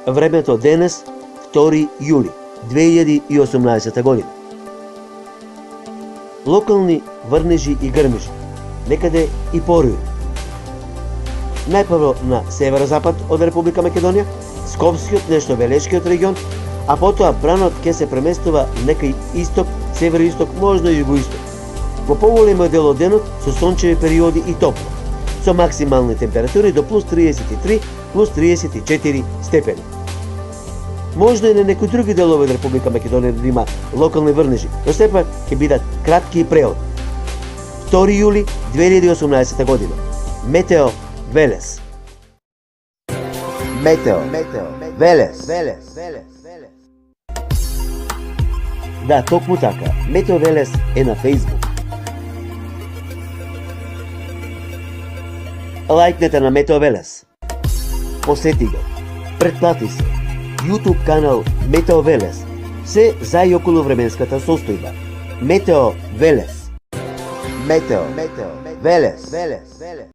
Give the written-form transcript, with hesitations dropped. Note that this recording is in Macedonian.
Времето денес, 2 јули 2018 година. Локални врнежи и грмежи, некаде и поруи. Најпрво на северозапад од Република Македонија, Скопскиот, нешто Велешкиот регион, а потоа бранот ќе се преместува некај исток, североисток, можно и југоисток. Во поголемиот дел од денот со сончеви периоди и топло, со максимални температури до плюс 33, плюс 34 степени. Можно и на некои други делови од Република Македонија да има локални врнежи, но сепак ќе бидат кратки и преодни. 2 јули 2018 година. Метео Велес. Метео Велес. Да, токму така. Метео Велес е на Facebook. Лајкнете на Метео Велес. Посети го. Претплати се. YouTube канал Метео Велес. Се за и околу временската состојба. Метео Велес. Метео Велес.